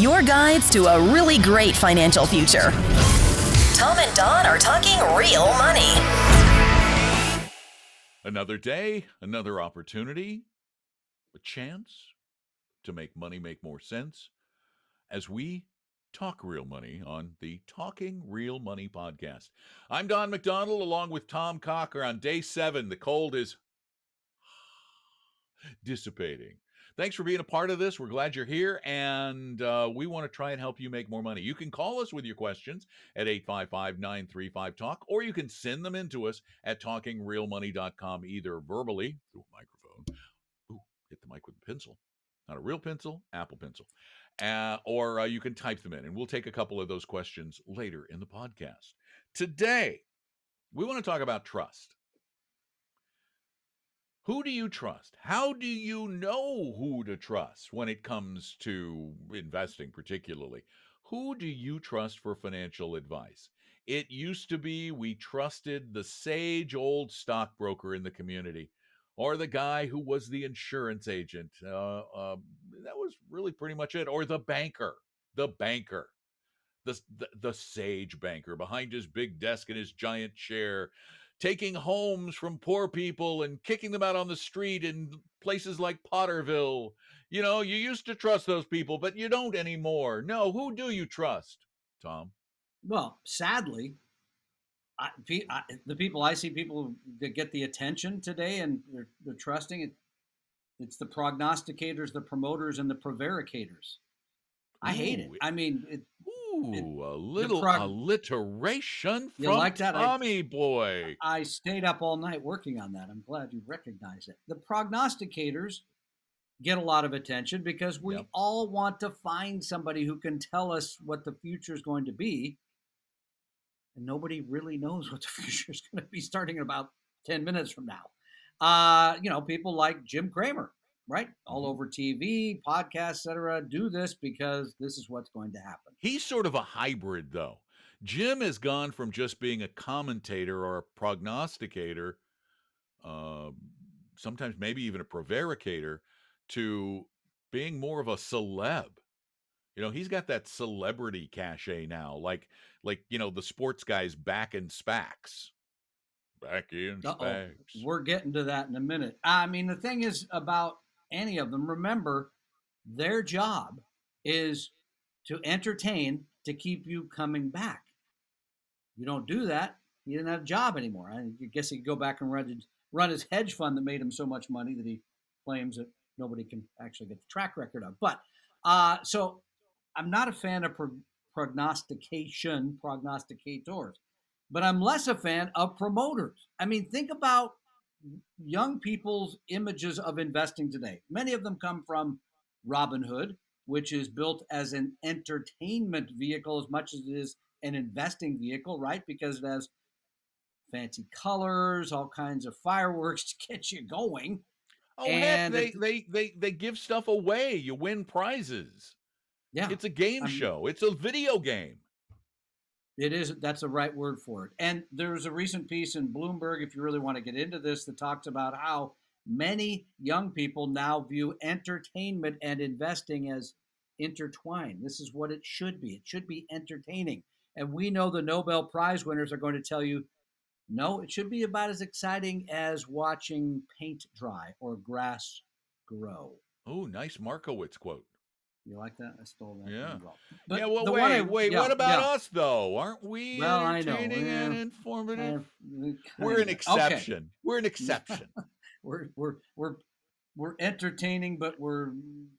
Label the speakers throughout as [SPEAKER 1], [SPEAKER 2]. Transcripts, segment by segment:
[SPEAKER 1] your guides to a really great financial future. Tom and Don are talking real money.
[SPEAKER 2] Another day, another opportunity, a chance to make money make more sense as we talk real money on the Talking Real Money podcast. I'm Don McDonald along with Tom Cocker on day 7. The cold is dissipating. Thanks for being a part of this. We're glad you're here, and we want to try and help you make more money. You can call us with your questions at 855-935-TALK, or you can send them in to us at talkingrealmoney.com, either verbally through a microphone. Ooh, hit the mic with a pencil. Not a real pencil, Apple Pencil. Or you can type them in, and we'll take a couple of those questions later in the podcast. Today, we want to talk about trust. Who do you trust? How do you know who to trust when it comes to investing, particularly? Who do you trust for financial advice? It used to be we trusted the sage old stockbroker in the community or the guy who was the insurance agent. That was really pretty much it. Or the banker, the sage banker behind his big desk and his giant chair, taking homes from poor people and kicking them out on the street in places like Potterville. You know, you used to trust those people, but you don't anymore. No, who do you trust, Tom?
[SPEAKER 3] Well, sadly, the people I see, people that get the attention today and they're trusting it. It's the prognosticators, the promoters, and the preveracators. I hate it. I mean,
[SPEAKER 2] a little alliteration from
[SPEAKER 3] like that?
[SPEAKER 2] Tommy boy.
[SPEAKER 3] I stayed up all night working on that. I'm glad you recognize it. The prognosticators get a lot of attention because we all want to find somebody who can tell us what the future is going to be. And nobody really knows what the future is going to be starting in about 10 minutes from now. People like Jim Cramer, right? All over TV, podcasts, etc. do this because this is what's going to happen.
[SPEAKER 2] He's sort of a hybrid, though. Jim has gone from just being a commentator or a prognosticator, sometimes maybe even a prevaricator, to being more of a celeb. You know, he's got that celebrity cachet now, like the sports guys back in SPACs. Back in SPACs.
[SPEAKER 3] We're getting to that in a minute. I mean, the thing is about any of them, remember, their job is to entertain, to keep you coming back. You don't do that, he didn't have a job anymore. I guess he could go back and run his hedge fund that made him so much money that he claims that nobody can actually get the track record of. But so I'm not a fan of prognosticators, but I'm less a fan of promoters. I mean, think about young people's images of investing today. Many of them come from Robinhood, which is built as an entertainment vehicle as much as it is an investing vehicle, right? Because it has fancy colors, all kinds of fireworks to get you going.
[SPEAKER 2] Oh, and heck, they give stuff away. You win prizes. Yeah. It's a game show. It's a video game.
[SPEAKER 3] It is. That's the right word for it. And there was a recent piece in Bloomberg, if you really want to get into this, that talks about how many young people now view entertainment and investing as intertwined. This is what it should be. It should be entertaining. And we know the Nobel Prize winners are going to tell you, no, it should be about as exciting as watching paint dry or grass grow.
[SPEAKER 2] Oh, nice Markowitz quote.
[SPEAKER 3] You like that? I stole that.
[SPEAKER 2] Yeah.
[SPEAKER 3] But
[SPEAKER 2] yeah. Well, wait. What about us though? Aren't we entertaining and informative? We're an exception. Okay. We're an exception.
[SPEAKER 3] we're entertaining, but we're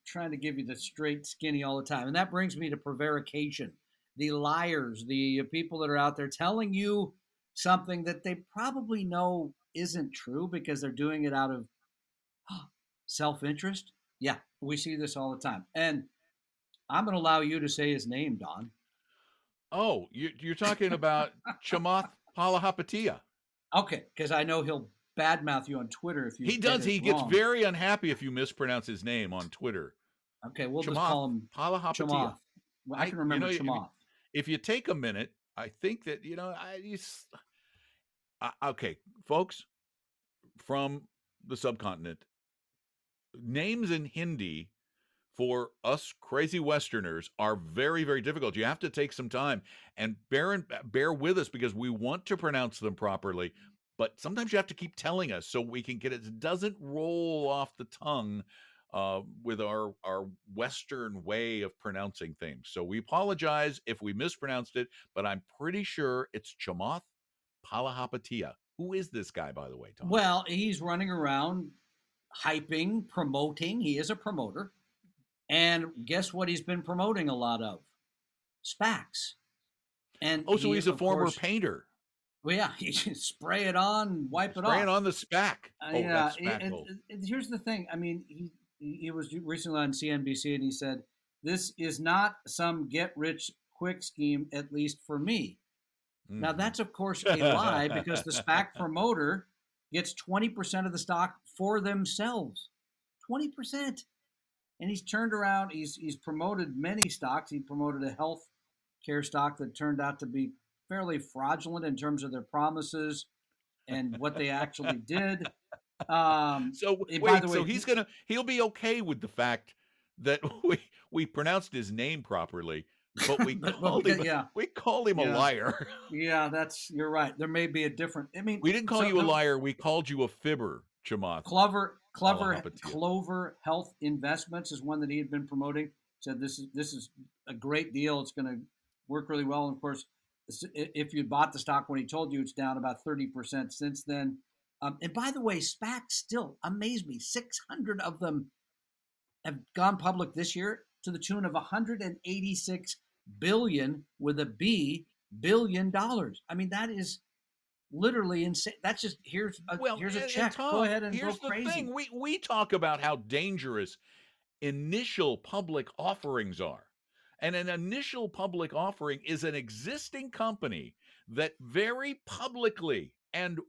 [SPEAKER 3] trying to give you the straight skinny all the time. And that brings me to prevarication. The liars, the people that are out there telling you something that they probably know isn't true because they're doing it out of self-interest. Yeah, we see this all the time. And I'm going to allow you to say his name, Don.
[SPEAKER 2] Oh, you're talking about Chamath Palihapitiya.
[SPEAKER 3] Okay, because I know he'll badmouth you on Twitter if you
[SPEAKER 2] He does. He gets very unhappy if you mispronounce his name on Twitter.
[SPEAKER 3] Okay, we'll just call him
[SPEAKER 2] Palihapitiya.
[SPEAKER 3] Well, I can remember Chamath.
[SPEAKER 2] If you take a minute, I think that, okay, folks from the subcontinent, names in Hindi for us crazy Westerners are very, very difficult. You have to take some time and bear with us because we want to pronounce them properly, but sometimes you have to keep telling us so we can get it. It doesn't roll off the tongue with our Western way of pronouncing things. So we apologize if we mispronounced it, but I'm pretty sure it's Chamath Palihapitiya. Who is this guy, by the way, Tom?
[SPEAKER 3] Well, he's running around hyping, promoting. He is a promoter. And guess what he's been promoting a lot of? SPACs. And
[SPEAKER 2] so he's a former painter.
[SPEAKER 3] Well, yeah, he should spray it on, wipe it off.
[SPEAKER 2] Spray it on the SPAC.
[SPEAKER 3] Yeah, here's the thing. I mean, he was recently on CNBC and he said, "This is not some get-rich-quick scheme, at least for me." Now, that's, of course, a lie because the SPAC promoter gets 20% of the stock for themselves. 20%. And he's turned around. He's promoted many stocks. He promoted a health care stock that turned out to be fairly fraudulent in terms of their promises and what they actually did.
[SPEAKER 2] So wait, so he'll be okay with the fact that we pronounced his name properly, but we called him a liar.
[SPEAKER 3] Yeah, you're right. There may be a different. I mean,
[SPEAKER 2] we didn't call you a liar. We called you a fibber, Chamath.
[SPEAKER 3] Clover Health Investments is one that he had been promoting. Said this is a great deal. It's going to work really well. And of course, if you bought the stock when he told you, it's down about 30% since then. And by the way, SPACs still amaze me. 600 of them have gone public this year to the tune of $186 billion with a B billion dollars. I mean, that is literally insane. That's just here's a check.
[SPEAKER 2] Tom,
[SPEAKER 3] go ahead and
[SPEAKER 2] here's
[SPEAKER 3] go crazy.
[SPEAKER 2] The thing. We talk about how dangerous initial public offerings are. And an initial public offering is an existing company that very publicly and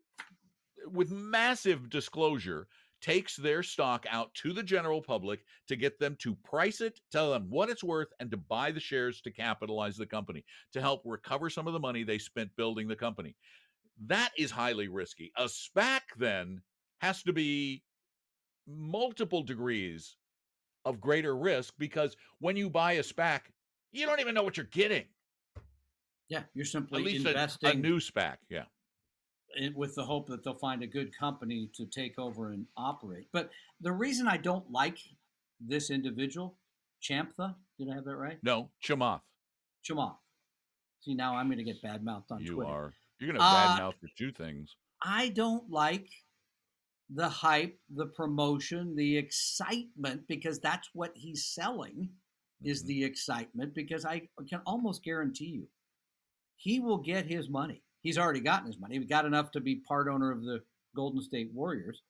[SPEAKER 2] with massive disclosure takes their stock out to the general public to get them to price it, tell them what it's worth, and to buy the shares to capitalize the company, to help recover some of the money they spent building the company. That is highly risky. A SPAC then has to be multiple degrees of greater risk because when you buy a SPAC, you don't even know what you're getting.
[SPEAKER 3] Yeah, you're simply
[SPEAKER 2] at least
[SPEAKER 3] investing
[SPEAKER 2] a new SPAC. Yeah,
[SPEAKER 3] with the hope that they'll find a good company to take over and operate. But the reason I don't like this individual, Chamtha, did I have that right?
[SPEAKER 2] No, Chamath.
[SPEAKER 3] See, now I'm going to get bad-mouthed on Twitter.
[SPEAKER 2] You're going to bad-mouth for two things.
[SPEAKER 3] I don't like the hype, the promotion, the excitement, because that's what he's selling is the excitement, because I can almost guarantee you he will get his money. He's already gotten his money. He got enough to be part owner of the Golden State Warriors.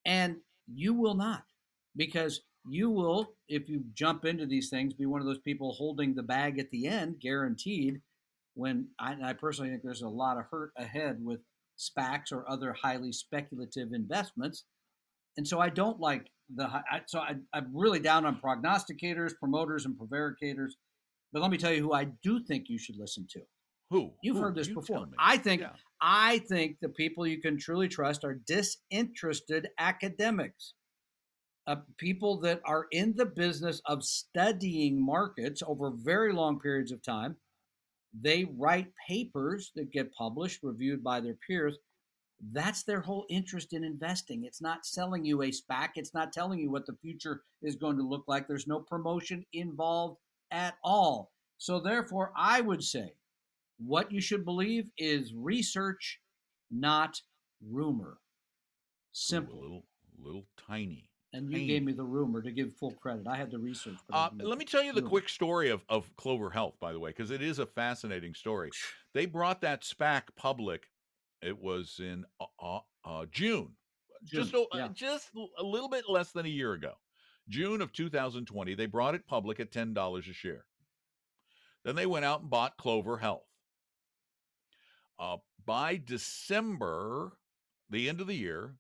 [SPEAKER 3] And you will not, because you will, if you jump into these things, be one of those people holding the bag at the end, guaranteed. When I personally think there's a lot of hurt ahead with SPACs or other highly speculative investments. And so I don't like I'm really down on prognosticators, promoters, and prevaricators. But let me tell you who I do think you should listen to.
[SPEAKER 2] Who?
[SPEAKER 3] You've heard this before. I think the people you can truly trust are disinterested academics, people that are in the business of studying markets over very long periods of time. They write papers that get published, reviewed by their peers. That's their whole interest in investing. It's not selling you a SPAC. It's not telling you what the future is going to look like. There's no promotion involved at all. So therefore, I would say what you should believe is research, not rumor. Simple.
[SPEAKER 2] A little tiny.
[SPEAKER 3] And you gave me the rumor to give full credit. I had the research.
[SPEAKER 2] Let me tell you the quick story of Clover Health, by the way, because it is a fascinating story. They brought that SPAC public. It was in June. Just a little bit less than a year ago. June of 2020, they brought it public at $10 a share. Then they went out and bought Clover Health. By December, the end of the year,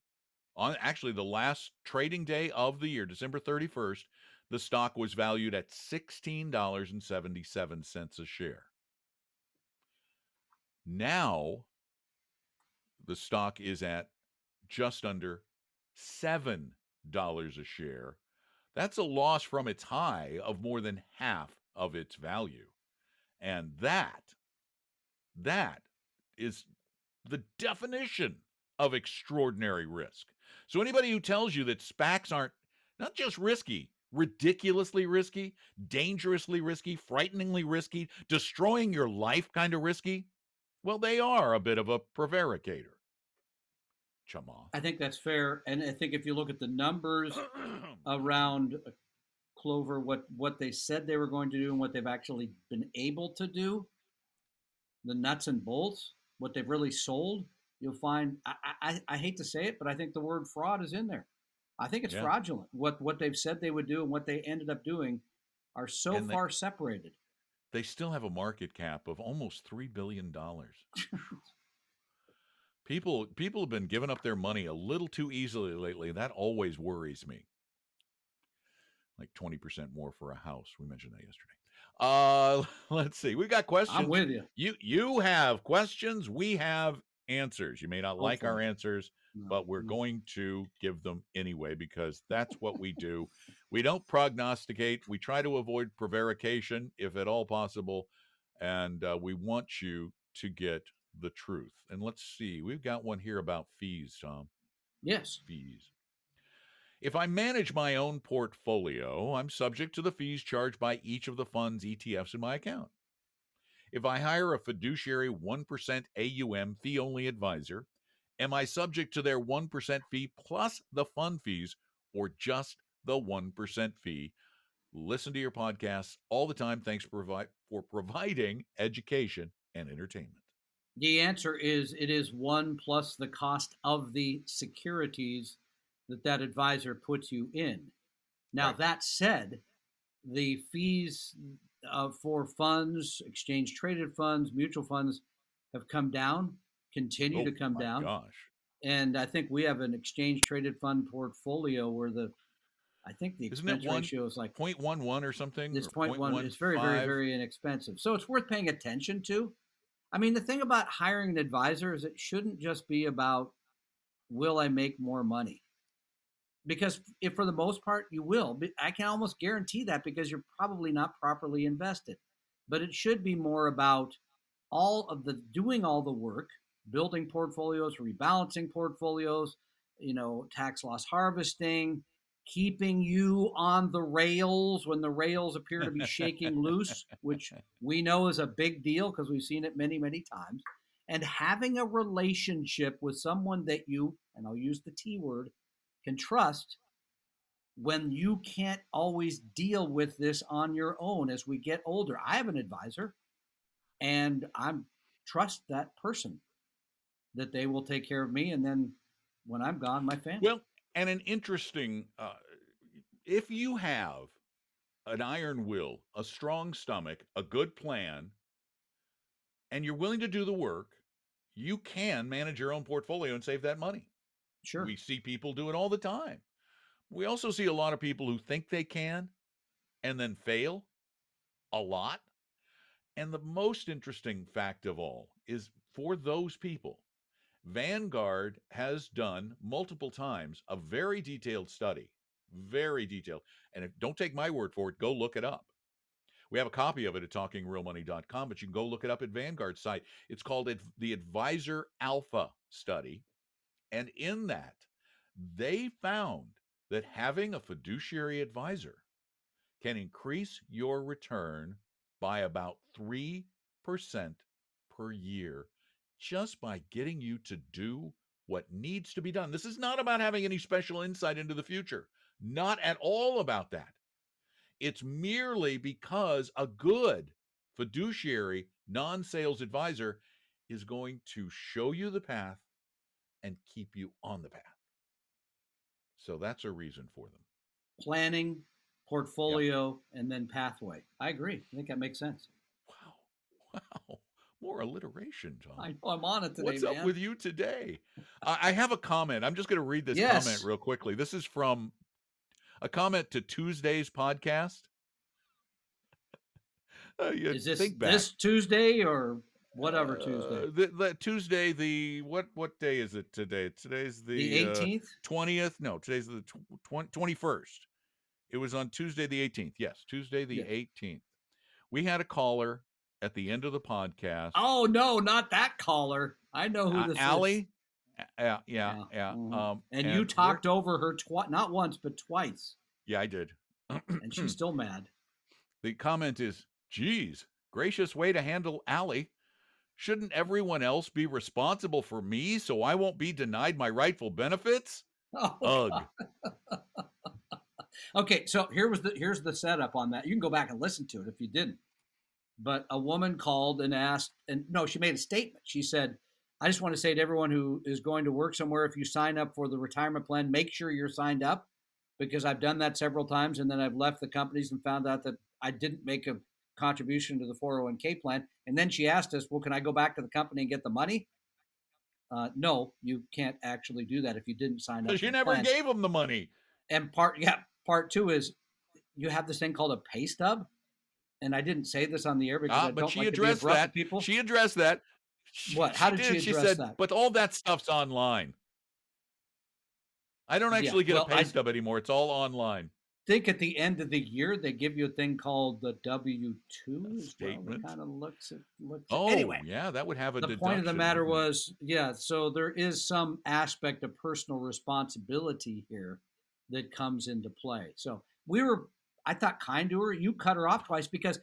[SPEAKER 2] on actually the last trading day of the year, December 31st, the stock was valued at $16.77 a share. Now, the stock is at just under $7 a share. That's a loss from its high of more than half of its value. And that is the definition of extraordinary risk. So anybody who tells you that SPACs aren't not just risky, ridiculously risky, dangerously risky, frighteningly risky, destroying your life kind of risky, well, they are a bit of a prevaricator. Chamath.
[SPEAKER 3] I think that's fair. And I think if you look at the numbers around Clover, what they said they were going to do and what they've actually been able to do, the nuts and bolts, what they've really sold, you'll find, I hate to say it, but I think the word fraud is in there. I think it's fraudulent. What they've said they would do and what they ended up doing are so far separated.
[SPEAKER 2] They still have a market cap of almost $3 billion. People have been giving up their money a little too easily lately. That always worries me. Like 20% more for a house. We mentioned that yesterday. Let's see. We've got questions.
[SPEAKER 3] I'm with you.
[SPEAKER 2] You have questions. We have answers. You may not like our answers, but we're going to give them anyway because that's what we do. We don't prognosticate. We try to avoid prevarication if at all possible, and we want you to get the truth. And let's see. We've got one here about fees, Tom.
[SPEAKER 3] Yes.
[SPEAKER 2] Fees. If I manage my own portfolio, I'm subject to the fees charged by each of the funds, ETFs in my account. If I hire a fiduciary 1% AUM fee-only advisor, am I subject to their 1% fee plus the fund fees or just the 1% fee? Listen to your podcasts all the time. Thanks for providing education and entertainment.
[SPEAKER 3] The answer is it is 1 plus the cost of the securities that advisor puts you in. Now, that said, the fees for funds, exchange traded funds, mutual funds have come down, continue to come down.
[SPEAKER 2] Gosh.
[SPEAKER 3] And I think we have an exchange traded fund portfolio where I think the expense ratio is like
[SPEAKER 2] 0.11 or something.
[SPEAKER 3] It's 0.1. It's very, very, very inexpensive. So it's worth paying attention to. I mean, the thing about hiring an advisor is it shouldn't just be about, will I make more money? Because if for the most part you will, I can almost guarantee that because you're probably not properly invested. But it should be more about doing all the work, building portfolios, rebalancing portfolios, tax loss harvesting, keeping you on the rails when the rails appear to be shaking loose, which we know is a big deal because we've seen it many, many times. And having a relationship with someone that you, and I'll use the T word, can trust when you can't always deal with this on your own as we get older. I have an advisor and I trust that person that they will take care of me. And then when I'm gone, my family.
[SPEAKER 2] Well, and an interesting, if you have an iron will, a strong stomach, a good plan, and you're willing to do the work, you can manage your own portfolio and save that money.
[SPEAKER 3] Sure.
[SPEAKER 2] We see people do it all the time. We also see a lot of people who think they can and then fail a lot. And the most interesting fact of all is for those people, Vanguard has done multiple times a very detailed study, very detailed. And don't take my word for it, go look it up. We have a copy of it at talkingrealmoney.com, but you can go look it up at Vanguard's site. It's called the Advisor Alpha Study. And in that, they found that having a fiduciary advisor can increase your return by about 3% per year just by getting you to do what needs to be done. This is not about having any special insight into the future. Not at all about that. It's merely because a good fiduciary non-sales advisor is going to show you the path and keep you on the path. So that's a reason for them.
[SPEAKER 3] Planning, portfolio, and then pathway. I agree. I think that makes sense.
[SPEAKER 2] Wow. More alliteration, Tom.
[SPEAKER 3] I know I'm on it today,
[SPEAKER 2] What's up with you today? I have a comment. I'm just going to read this comment real quickly. This is from a comment to Tuesday's podcast.
[SPEAKER 3] Is this Tuesday or whatever Tuesday?
[SPEAKER 2] The Tuesday, what day is it today? Today's the
[SPEAKER 3] 18th?
[SPEAKER 2] 20th? No, today's the 21st. It was on Tuesday the 18th. Yes, Tuesday the
[SPEAKER 3] Yeah.
[SPEAKER 2] 18th. We had a caller at the end of the podcast.
[SPEAKER 3] Oh no, not that caller. I know who this is.
[SPEAKER 2] Allie. Yeah.
[SPEAKER 3] Mm-hmm. And you talked over her not once, but twice.
[SPEAKER 2] Yeah, I did.
[SPEAKER 3] And she's still mad.
[SPEAKER 2] The comment is, geez, gracious way to handle Allie. Shouldn't everyone else be responsible for me so I won't be denied my rightful benefits?
[SPEAKER 3] Oh, ugh. Okay, so here's the setup on that. You can go back and listen to it if you didn't. But a woman called and asked, and no, she made a statement. She said, I just want to say to everyone who is going to work somewhere, if you sign up for the retirement plan, make sure you're signed up, because I've done that several times, and then I've left the companies and found out that I didn't make a contribution to the 401k plan. And then she asked us, well, can I go back to the company and get the money? No, you can't actually do that if you didn't sign up.
[SPEAKER 2] Because you never gave them the money.
[SPEAKER 3] And part two is you have this thing called a pay stub. And I didn't say this on the air because I don't
[SPEAKER 2] she
[SPEAKER 3] like
[SPEAKER 2] addressed
[SPEAKER 3] to be abrupt
[SPEAKER 2] that.
[SPEAKER 3] with people.
[SPEAKER 2] She addressed that.
[SPEAKER 3] What? How did she address that?
[SPEAKER 2] But all that stuff's online. I don't actually get a pay stub anymore. It's all online.
[SPEAKER 3] Think at the end of the year they give you a thing called the W-2
[SPEAKER 2] statement.
[SPEAKER 3] Kind of looks at.
[SPEAKER 2] Anyway, yeah, that would have a deduction.
[SPEAKER 3] The point of the matter was, so there is some aspect of personal responsibility here that comes into play. So I thought kind to her. You cut her off twice because,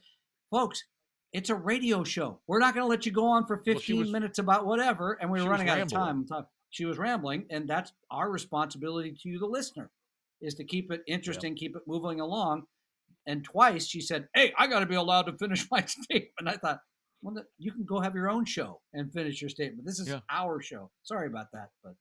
[SPEAKER 3] folks, it's a radio show. We're not going to let you go on for 15 minutes about whatever, and we were running out of time. She was rambling, and that's our responsibility to you, the listener, is to keep it interesting, keep it moving along. And twice she said, hey, I got to be allowed to finish my statement. I thought, well, you can go have your own show and finish your statement. This is our show. Sorry about that, but.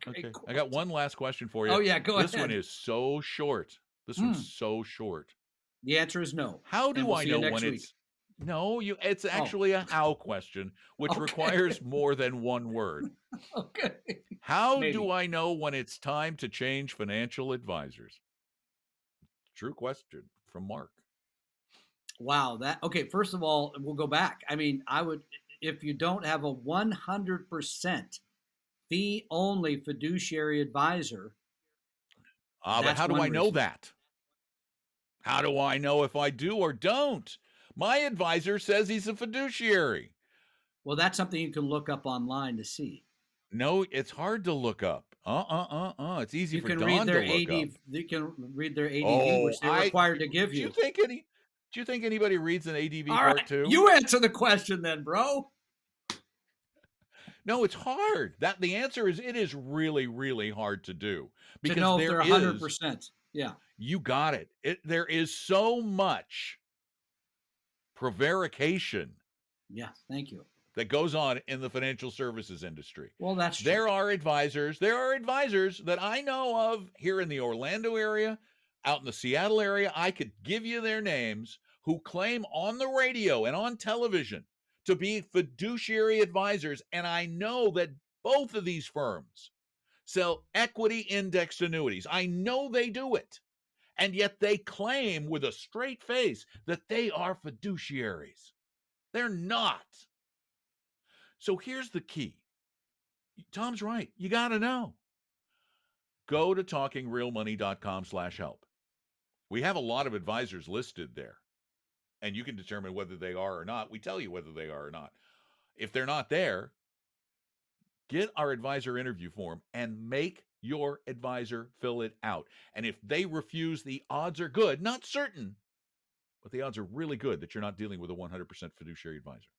[SPEAKER 2] Okay. I got one last question for you.
[SPEAKER 3] Oh, yeah, go ahead.
[SPEAKER 2] This one is so short. One's so short.
[SPEAKER 3] The answer is no.
[SPEAKER 2] How do I know when it's... No, it's actually a how question, which requires more than one word.
[SPEAKER 3] Okay.
[SPEAKER 2] How do I know when it's time to change financial advisors? True question from Mark.
[SPEAKER 3] Wow. First of all, we'll go back. I mean, if you don't have a 100% fee-only fiduciary advisor.
[SPEAKER 2] But how do I know that? How do I know if I do or don't? My advisor says he's a fiduciary.
[SPEAKER 3] Well, that's something you can look up online to see.
[SPEAKER 2] No, it's hard to look up. It's easy for Don to look up.
[SPEAKER 3] You can read their ADV, which they're required to give you.
[SPEAKER 2] Do you think anybody reads an ADV part two?
[SPEAKER 3] You answer the question then, bro.
[SPEAKER 2] No, it's hard. The answer is it is really, really hard to do.
[SPEAKER 3] Because to know if they're 100%. Yeah.
[SPEAKER 2] You got it. There is so much prevarication.
[SPEAKER 3] Yeah, thank you.
[SPEAKER 2] That goes on in the financial services industry.
[SPEAKER 3] Well, that's true.
[SPEAKER 2] There are advisors that I know of here in the Orlando area, out in the Seattle area. I could give you their names, who claim on the radio and on television to be fiduciary advisors. And I know that both of these firms sell equity indexed annuities. I know they do it. And yet they claim with a straight face that they are fiduciaries. They're not. So here's the key. Tom's right. You got to know. Go to talkingrealmoney.com/help. We have a lot of advisors listed there, and you can determine whether they are or not. We tell you whether they are or not. If they're not there, get our advisor interview form and make your advisor fill it out. And if they refuse, the odds are good, not certain, but the odds are really good that you're not dealing with a 100% fiduciary advisor.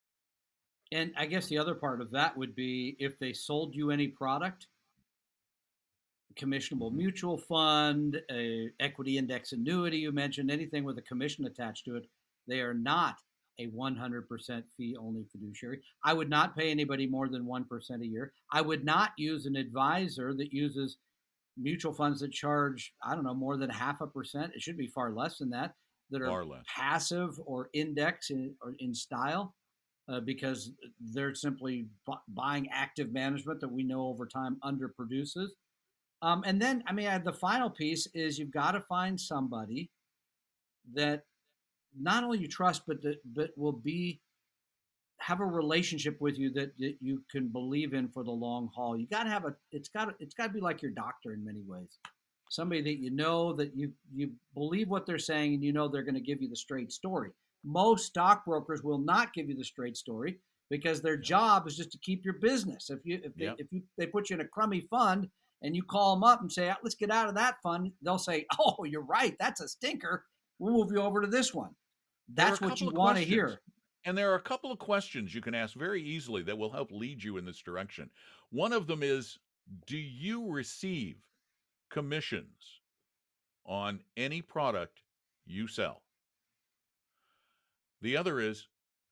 [SPEAKER 3] And I guess the other part of that would be if they sold you any product, commissionable mutual fund, a equity index annuity, you mentioned anything with a commission attached to it, they are not a 100% fee-only fiduciary. I would not pay anybody more than 1% a year. I would not use an advisor that uses mutual funds that charge, more than 0.5%. It should be far less than that are passive or index in style. Because they're simply buying active management that we know over time underproduces. And then, the final piece is you've got to find somebody that not only you trust, but will have a relationship with you that you can believe in for the long haul. You got to have it's got to be like your doctor in many ways. Somebody that you know, that you believe what they're saying, and you know they're going to give you the straight story. Most stockbrokers will not give you the straight story because their job is just to keep your business. If they put you in a crummy fund and you call them up and say, let's get out of that fund, they'll say, oh, you're right, that's a stinker. We'll move you over to this one. That's what you want to hear.
[SPEAKER 2] And there are a couple of questions you can ask very easily that will help lead you in this direction. One of them is, do you receive commissions on any product you sell? The other is,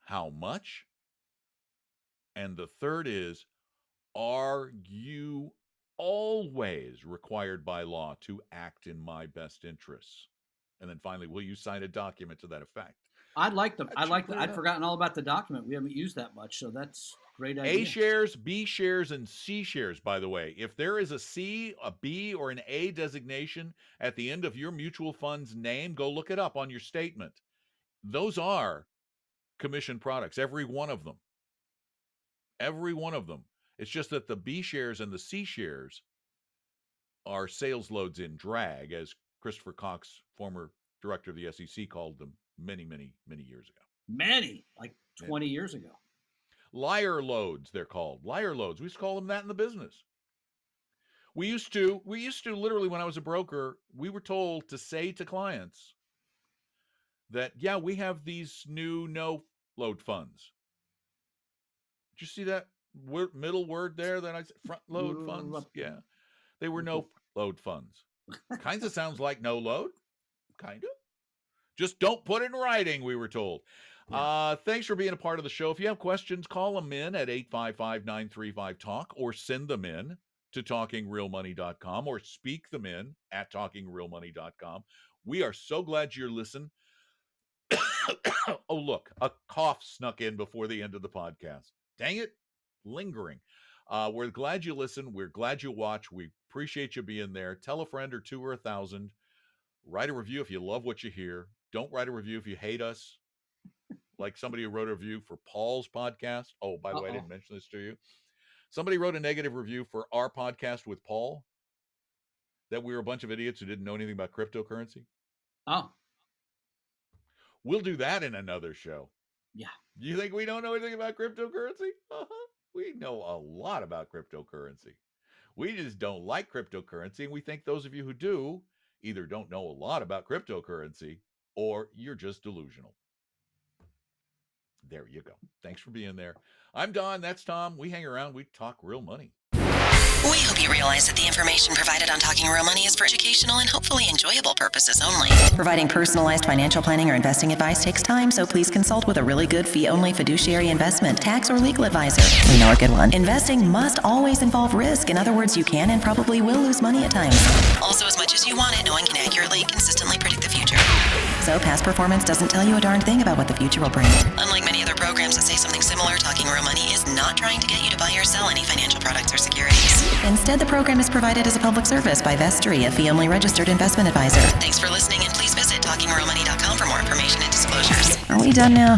[SPEAKER 2] how much? And the third is, are you always required by law to act in my best interests? And then finally, will you sign a document to that effect?
[SPEAKER 3] I'd forgotten all about the document. We haven't used that much, so that's a great idea.
[SPEAKER 2] A shares, B shares, and C shares, by the way. If there is a C, a B, or an A designation at the end of your mutual fund's name, go look it up on your statement. Those are commission products, every one of them. Every one of them. It's just that the B shares and the C shares are sales loads in drag, as Christopher Cox, former director of the SEC, called them many, many, many years ago.
[SPEAKER 3] Like 20 years ago.
[SPEAKER 2] Liar loads, they're called. Liar loads. We used to call them that in the business. We used to literally, when I was a broker, we were told to say to clients that, yeah, we have these new no load funds. Did you see that middle word there that I said? Front load funds? Yeah. They were no load funds. Kinds of sounds like no load. Kind of. Just don't put it in writing, we were told. Yeah. Thanks for being a part of the show. If you have questions, call them in at 855-935-TALK or send them in to talkingrealmoney.com or speak them in at talkingrealmoney.com. We are so glad you're listening. Oh, look, a cough snuck in before the end of the podcast. Dang it, lingering. We're glad you listen. We're glad you watch. We appreciate you being there. Tell a friend or two or 1,000. Write a review if you love what you hear. Don't write a review if you hate us. Like somebody who wrote a review for Paul's podcast. Oh, by the way, I didn't mention this to you. Somebody wrote a negative review for our podcast with Paul, that we were a bunch of idiots who didn't know anything about cryptocurrency.
[SPEAKER 3] Oh.
[SPEAKER 2] We'll do that in another show.
[SPEAKER 3] Yeah.
[SPEAKER 2] You think we don't know anything about cryptocurrency? We know a lot about cryptocurrency. We just don't like cryptocurrency, and we think those of you who do either don't know a lot about cryptocurrency or you're just delusional. There you go. Thanks for being there. I'm Don. That's Tom. We hang around. We talk real money.
[SPEAKER 1] We hope you realize that the information provided on Talking Real Money is for educational and hopefully enjoyable purposes only. Providing personalized financial planning or investing advice takes time, so please consult with a really good fee-only fiduciary investment, tax, or legal advisor. We know a good one. Investing must always involve risk. In other words, you can and probably will lose money at times. Also, as much as you want it, no one can accurately and consistently predict the future. So past performance doesn't tell you a darn thing about what the future will bring. Unlike many other programs that say something similar, Talking Real Money is not trying to get you to buy or sell any financial products or securities. Instead, the program is provided as a public service by Vestry, a fee-only registered investment advisor. Thanks for listening, and please visit talkingrealmoney.com for more information and disclosures. Are we done now?